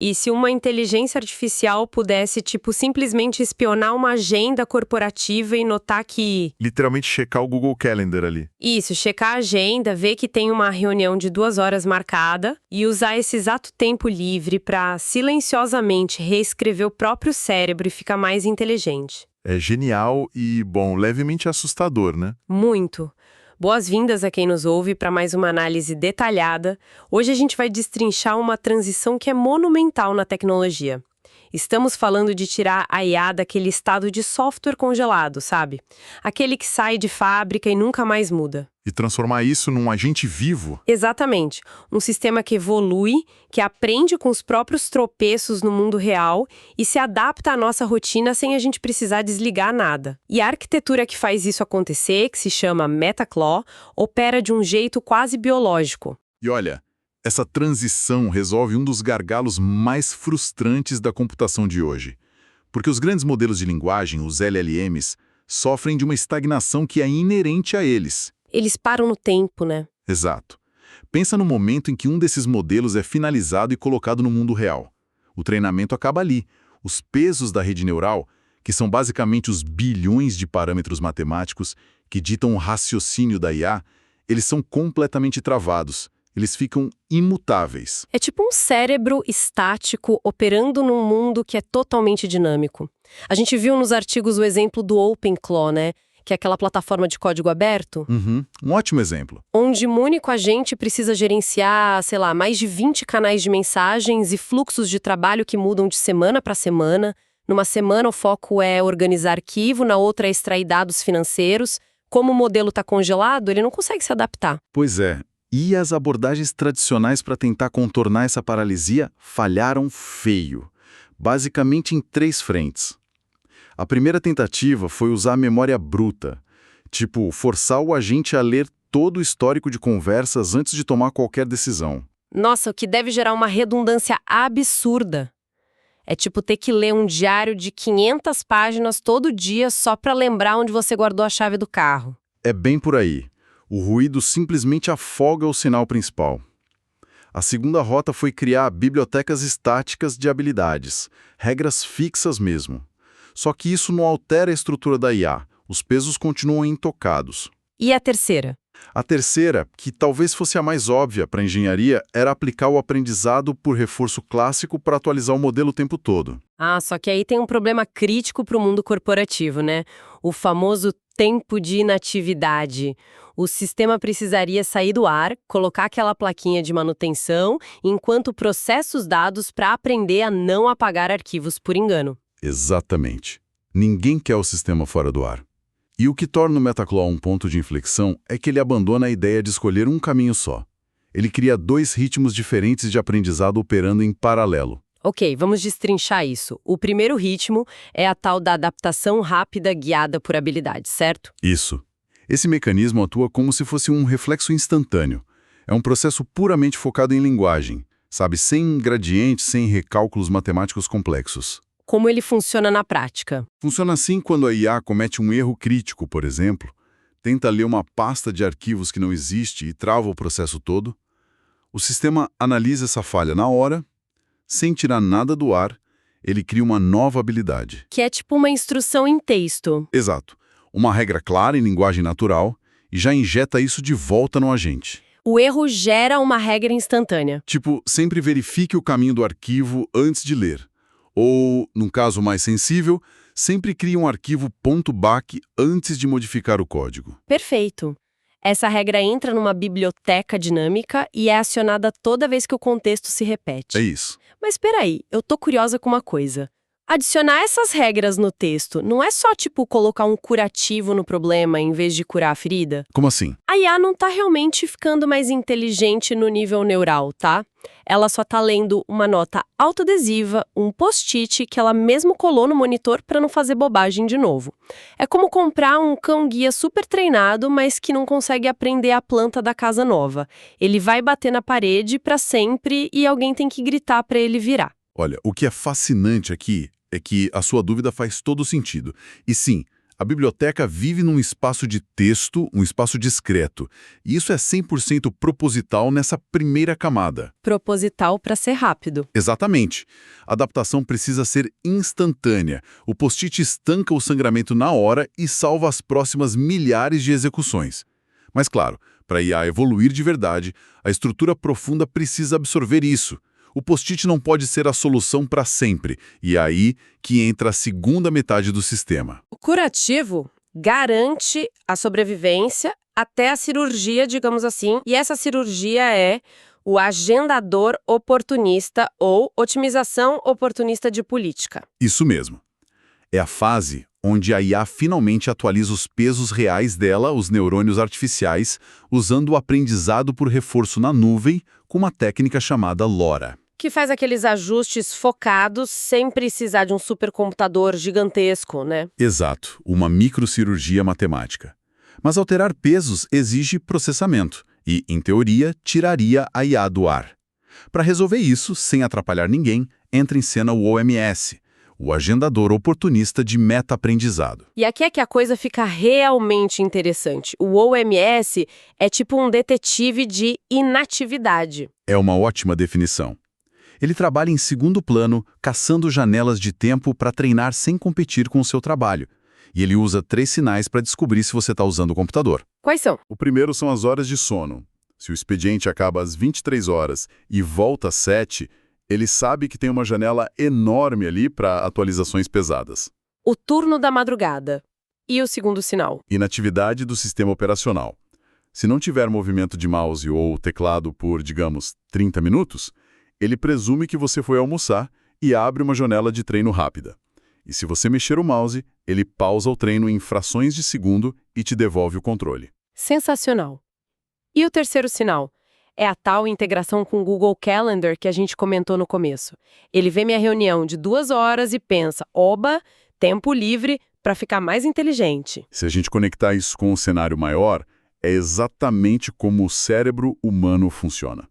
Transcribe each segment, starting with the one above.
E se uma inteligência artificial pudesse, tipo, simplesmente espionar uma agenda corporativa e notar que... Literalmente checar o Google Calendar ali. Isso, checar a agenda, ver que tem uma reunião de 2 horas marcada e usar esse exato tempo livre para silenciosamente reescrever o próprio cérebro e ficar mais inteligente. É genial e, bom, levemente assustador, né? Muito. Boas-vindas a quem nos ouve para mais uma análise detalhada. Hoje a gente vai destrinchar uma transição que é monumental na tecnologia. Estamos falando de tirar a IA daquele estado de software congelado, sabe? Aquele que sai de fábrica e nunca mais muda. E transformar isso num agente vivo. Exatamente. Um sistema que evolui, que aprende com os próprios tropeços no mundo real e se adapta à nossa rotina sem a gente precisar desligar nada. E a arquitetura que faz isso acontecer, que se chama Metaclaw, opera de um jeito quase biológico. E olha, essa transição resolve um dos gargalos mais frustrantes da computação de hoje. Porque os grandes modelos de linguagem, os LLMs, sofrem de uma estagnação que é inerente a eles. Eles param no tempo, né? Exato. Pensa no momento em que um desses modelos é finalizado e colocado no mundo real. O treinamento acaba ali. Os pesos da rede neural, que são basicamente os bilhões de parâmetros matemáticos que ditam o raciocínio da IA, eles são completamente travados. Eles ficam imutáveis. É tipo um cérebro estático operando num mundo que é totalmente dinâmico. A gente viu nos artigos o exemplo do OpenClaw, né? Que é aquela plataforma de código aberto. Um ótimo exemplo. Onde um único agente precisa gerenciar, sei lá, mais de 20 canais de mensagens e fluxos de trabalho que mudam de semana para semana. Numa semana o foco é organizar arquivo, na outra é extrair dados financeiros. Como o modelo está congelado, ele não consegue se adaptar. Pois é. E as abordagens tradicionais para tentar contornar essa paralisia falharam feio. Basicamente em 3 frentes. A primeira tentativa foi usar a memória bruta, tipo, forçar o agente a ler todo o histórico de conversas antes de tomar qualquer decisão. Nossa, o que deve gerar uma redundância absurda. É tipo ter que ler um diário de 500 páginas todo dia só para lembrar onde você guardou a chave do carro. É bem por aí. O ruído simplesmente afoga o sinal principal. A segunda rota foi criar bibliotecas estáticas de habilidades, regras fixas mesmo. Só que isso não altera a estrutura da IA, os pesos continuam intocados. E a terceira? A terceira, que talvez fosse a mais óbvia para a engenharia, era aplicar o aprendizado por reforço clássico para atualizar o modelo o tempo todo. Ah, só que aí tem um problema crítico para o mundo corporativo, né? O famoso tempo de inatividade. O sistema precisaria sair do ar, colocar aquela plaquinha de manutenção, enquanto processa os dados para aprender a não apagar arquivos por engano. Exatamente. Ninguém quer o sistema fora do ar. E o que torna o Metaclaw um ponto de inflexão é que ele abandona a ideia de escolher um caminho só. Ele cria 2 ritmos diferentes de aprendizado operando em paralelo. Ok, vamos destrinchar isso. O primeiro ritmo é a tal da adaptação rápida guiada por habilidade, certo? Isso. Esse mecanismo atua como se fosse um reflexo instantâneo. É um processo puramente focado em linguagem, sabe, sem gradientes, sem recálculos matemáticos complexos. Como ele funciona na prática? Funciona assim quando a IA comete um erro crítico, por exemplo, tenta ler uma pasta de arquivos que não existe e trava o processo todo. O sistema analisa essa falha na hora, sem tirar nada do ar, ele cria uma nova habilidade. Que é tipo uma instrução em texto. Exato. Uma regra clara em linguagem natural e já injeta isso de volta no agente. O erro gera uma regra instantânea. Tipo, sempre verifique o caminho do arquivo antes de ler. Ou, num caso mais sensível, sempre crie um arquivo .back antes de modificar o código. Perfeito. Essa regra entra numa biblioteca dinâmica e é acionada toda vez que o contexto se repete. É isso. Mas espera aí, eu tô curiosa com uma coisa. Adicionar essas regras no texto não é só, tipo, colocar um curativo no problema em vez de curar a ferida? Como assim? A IA não tá realmente ficando mais inteligente no nível neural, tá? Ela só tá lendo uma nota autoadesiva, um post-it que ela mesmo colou no monitor para não fazer bobagem de novo. É como comprar um cão-guia super treinado, mas que não consegue aprender a planta da casa nova. Ele vai bater na parede para sempre e alguém tem que gritar para ele virar. Olha, o que é fascinante aqui é que a sua dúvida faz todo sentido. E sim, A biblioteca vive num espaço de texto, um espaço discreto. E isso é 100% proposital nessa primeira camada. Proposital para ser rápido. Exatamente. A adaptação precisa ser instantânea. O post-it estanca o sangramento na hora e salva as próximas milhares de execuções. Mas claro, para a IA evoluir de verdade, a estrutura profunda precisa absorver isso. O post-it não pode ser a solução para sempre, e é aí que entra a segunda metade do sistema. O curativo garante a sobrevivência até a cirurgia, digamos assim, e essa cirurgia é o agendador oportunista ou otimização oportunista de política. Isso mesmo. É a fase onde a IA finalmente atualiza os pesos reais dela, os neurônios artificiais, usando o aprendizado por reforço na nuvem com uma técnica chamada LoRa. Que faz aqueles ajustes focados sem precisar de um supercomputador gigantesco, né? Exato, uma microcirurgia matemática. Mas alterar pesos exige processamento e, em teoria, tiraria a IA do ar. Para resolver isso, sem atrapalhar ninguém, entra em cena o OMS, o agendador oportunista de meta-aprendizado. E aqui é que a coisa fica realmente interessante. O OMS é tipo um detetive de inatividade. É uma ótima definição. Ele trabalha em segundo plano, caçando janelas de tempo para treinar sem competir com o seu trabalho. E ele usa 3 sinais para descobrir se você está usando o computador. Quais são? O primeiro são as horas de sono. Se o expediente acaba às 23 horas e volta às 7, ele sabe que tem uma janela enorme ali para atualizações pesadas. O turno da madrugada. E o segundo sinal? Inatividade do sistema operacional. Se não tiver movimento de mouse ou teclado por, digamos, 30 minutos, ele presume que você foi almoçar e abre uma janela de treino rápida. E se você mexer o mouse, ele pausa o treino em frações de segundo e te devolve o controle. Sensacional. E o terceiro sinal? É a tal integração com o Google Calendar que a gente comentou no começo. Ele vê minha reunião de 2 horas e pensa, oba, tempo livre para ficar mais inteligente. Se a gente conectar isso com um cenário maior, é exatamente como o cérebro humano funciona.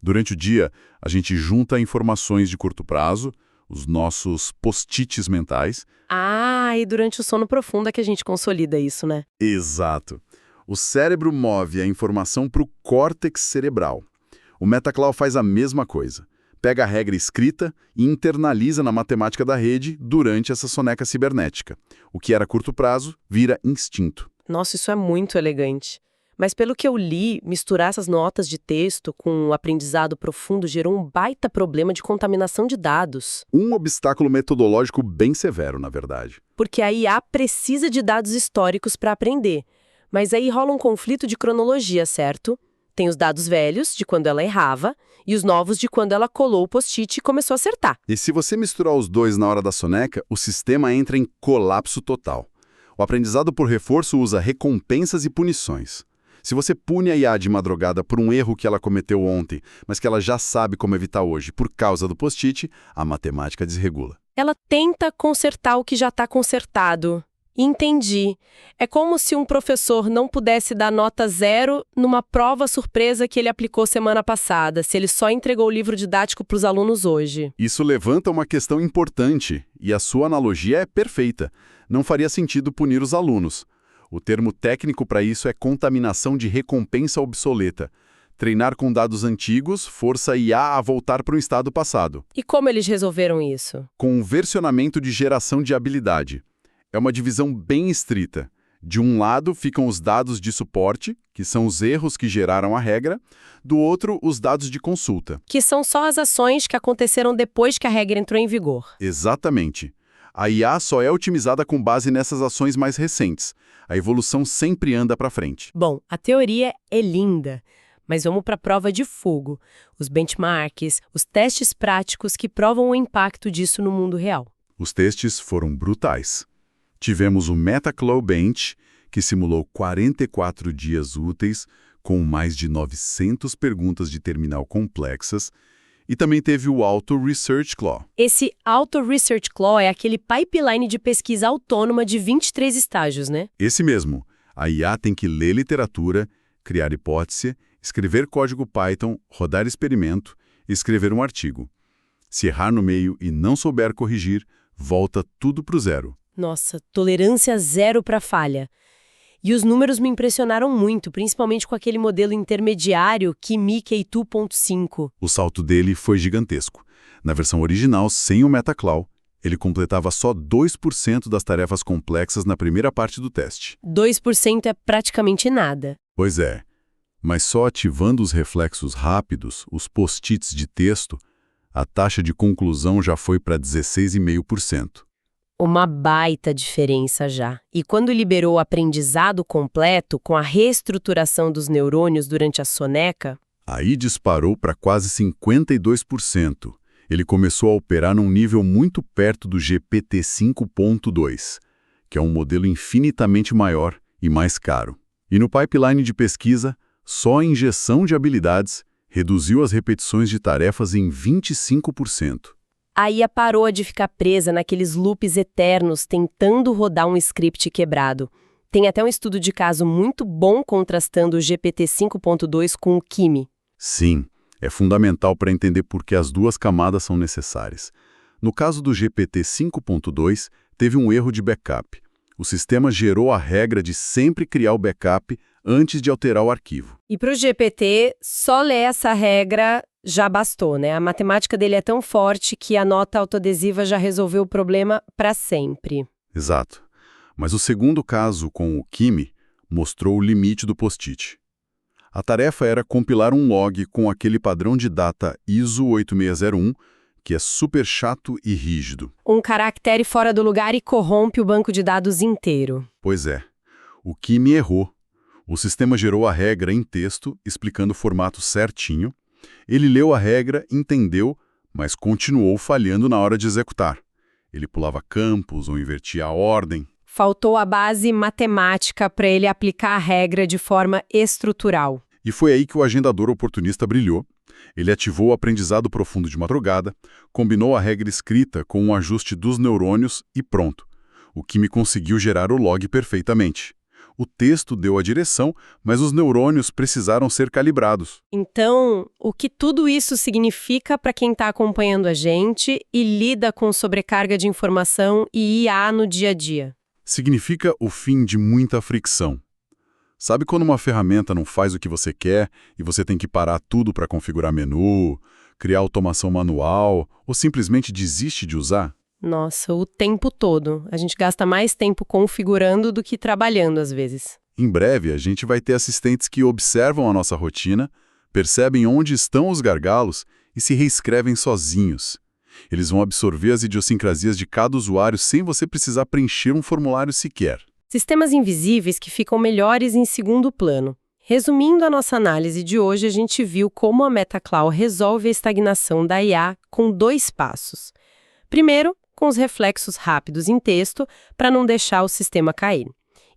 Durante o dia, a gente junta informações de curto prazo, os nossos post-its mentais. Ah, e durante o sono profundo é que a gente consolida isso, né? Exato. O cérebro move a informação para o córtex cerebral. O Metaclaw faz a mesma coisa. Pega a regra escrita e internaliza na matemática da rede durante essa soneca cibernética. O que era curto prazo vira instinto. Nossa, isso é muito elegante. Mas pelo que eu li, misturar essas notas de texto com o aprendizado profundo gerou um baita problema de contaminação de dados. Um obstáculo metodológico bem severo, na verdade. Porque a IA precisa de dados históricos para aprender. Mas aí rola um conflito de cronologia, certo? Tem os dados velhos, de quando ela errava, e os novos de quando ela colou o post-it e começou a acertar. E se você misturar os dois na hora da soneca, o sistema entra em colapso total. O aprendizado por reforço usa recompensas e punições. Se você pune a IA de madrugada por um erro que ela cometeu ontem, mas que ela já sabe como evitar hoje por causa do post-it, a matemática desregula. Ela tenta consertar o que já está consertado. Entendi. É como se um professor não pudesse dar nota 0 numa prova surpresa que ele aplicou semana passada, se ele só entregou o livro didático para os alunos hoje. Isso levanta uma questão importante, e a sua analogia é perfeita. Não faria sentido punir os alunos. O termo técnico para isso é contaminação de recompensa obsoleta. Treinar com dados antigos força a IA a voltar para um estado passado. E como eles resolveram isso? Com um versionamento de geração de habilidade. É uma divisão bem estrita. De um lado ficam os dados de suporte, que são os erros que geraram a regra, do outro, os dados de consulta. Que são só as ações que aconteceram depois que a regra entrou em vigor. Exatamente. A IA só é otimizada com base nessas ações mais recentes. A evolução sempre anda para frente. Bom, a teoria é linda, mas vamos para a prova de fogo. Os benchmarks, os testes práticos que provam o impacto disso no mundo real. Os testes foram brutais. Tivemos o Metaclaw Bench, que simulou 44 dias úteis, com mais de 900 perguntas de terminal complexas, e também teve o Auto Research Claw. Esse Auto Research Claw é aquele pipeline de pesquisa autônoma de 23 estágios, né? Esse mesmo. A IA tem que ler literatura, criar hipótese, escrever código Python, rodar experimento e escrever um artigo. Se errar no meio e não souber corrigir, volta tudo para o zero. Nossa, tolerância zero para falha. E os números me impressionaram muito, principalmente com aquele modelo intermediário Kimi K2.5. O salto dele foi gigantesco. Na versão original, sem o MetaClaw, ele completava só 2% das tarefas complexas na primeira parte do teste. 2% é praticamente nada. Pois é, mas só ativando os reflexos rápidos, os post-its de texto, a taxa de conclusão já foi para 16,5%. Uma baita diferença já. E quando liberou o aprendizado completo com a reestruturação dos neurônios durante a soneca, Aí disparou para quase 52%. Ele começou a operar num nível muito perto do GPT-5.2, que é um modelo infinitamente maior e mais caro. E no pipeline de pesquisa, só a injeção de habilidades reduziu as repetições de tarefas em 25%. a IA parou de ficar presa naqueles loops eternos tentando rodar um script quebrado. Tem até um estudo de caso muito bom contrastando o GPT-5.2 com o Kimi. Sim, é fundamental para entender por que as duas camadas são necessárias. No caso do GPT-5.2, teve um erro de backup. O sistema gerou a regra de sempre criar o backup antes de alterar o arquivo. E para o GPT, só ler essa regra já bastou, né? A matemática dele é tão forte que a nota autoadesiva já resolveu o problema para sempre. Exato. Mas o segundo caso, com o Kimi, mostrou o limite do post-it. A tarefa era compilar um log com aquele padrão de data ISO 8601, que é super chato e rígido. Um caractere fora do lugar e corrompe o banco de dados inteiro. Pois é. O Kimi errou. O sistema gerou a regra em texto, explicando o formato certinho. Ele leu a regra, entendeu, mas continuou falhando na hora de executar. Ele pulava campos ou invertia a ordem. Faltou a base matemática para ele aplicar a regra de forma estrutural. E foi aí que o agendador oportunista brilhou. Ele ativou o aprendizado profundo de madrugada, combinou a regra escrita com um ajuste dos neurônios e pronto. O Kimi conseguiu gerar o log perfeitamente. O texto deu a direção, mas os neurônios precisaram ser calibrados. Então, o que tudo isso significa para quem está acompanhando a gente e lida com sobrecarga de informação e IA no dia a dia? Significa o fim de muita fricção. Sabe quando uma ferramenta não faz o que você quer e você tem que parar tudo para configurar menu, criar automação manual ou simplesmente desiste de usar? Nossa, o tempo todo. A gente gasta mais tempo configurando do que trabalhando às vezes. Em breve, a gente vai ter assistentes que observam a nossa rotina, percebem onde estão os gargalos e se reescrevem sozinhos. Eles vão absorver as idiosincrasias de cada usuário sem você precisar preencher um formulário sequer. Sistemas invisíveis que ficam melhores em segundo plano. Resumindo a nossa análise de hoje, a gente viu como a MetaClaw resolve a estagnação da IA com 2 passos. Primeiro, com os reflexos rápidos em texto para não deixar o sistema cair.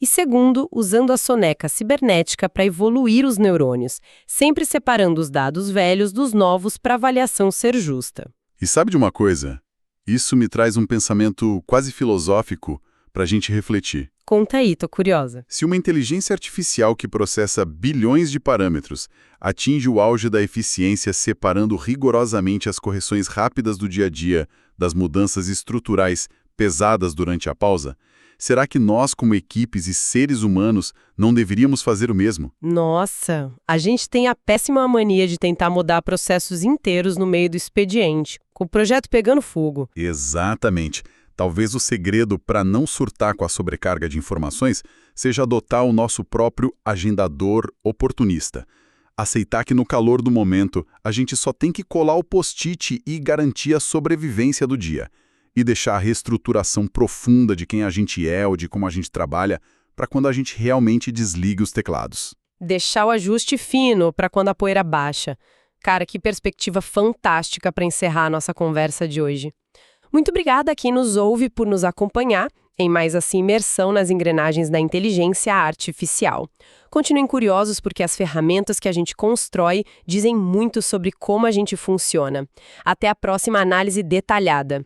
E segundo, usando a soneca cibernética para evoluir os neurônios, sempre separando os dados velhos dos novos para a avaliação ser justa. E sabe de uma coisa? Isso me traz um pensamento quase filosófico para a gente refletir. Conta aí, tô curiosa. Se uma inteligência artificial que processa bilhões de parâmetros atinge o auge da eficiência separando rigorosamente as correções rápidas do dia a dia das mudanças estruturais pesadas durante a pausa, será que nós, como equipes e seres humanos, não deveríamos fazer o mesmo? Nossa, a gente tem a péssima mania de tentar mudar processos inteiros no meio do expediente, com o projeto pegando fogo. Exatamente. Talvez o segredo para não surtar com a sobrecarga de informações seja adotar o nosso próprio agendador oportunista. Aceitar que no calor do momento a gente só tem que colar o post-it e garantir a sobrevivência do dia. E deixar a reestruturação profunda de quem a gente é ou de como a gente trabalha para quando a gente realmente desliga os teclados. Deixar o ajuste fino para quando a poeira baixa. Cara, que perspectiva fantástica para encerrar a nossa conversa de hoje. Muito obrigada a quem nos ouve por nos acompanhar em mais essa imersão nas engrenagens da inteligência artificial. Continuem curiosos porque as ferramentas que a gente constrói dizem muito sobre como a gente funciona. Até a próxima análise detalhada.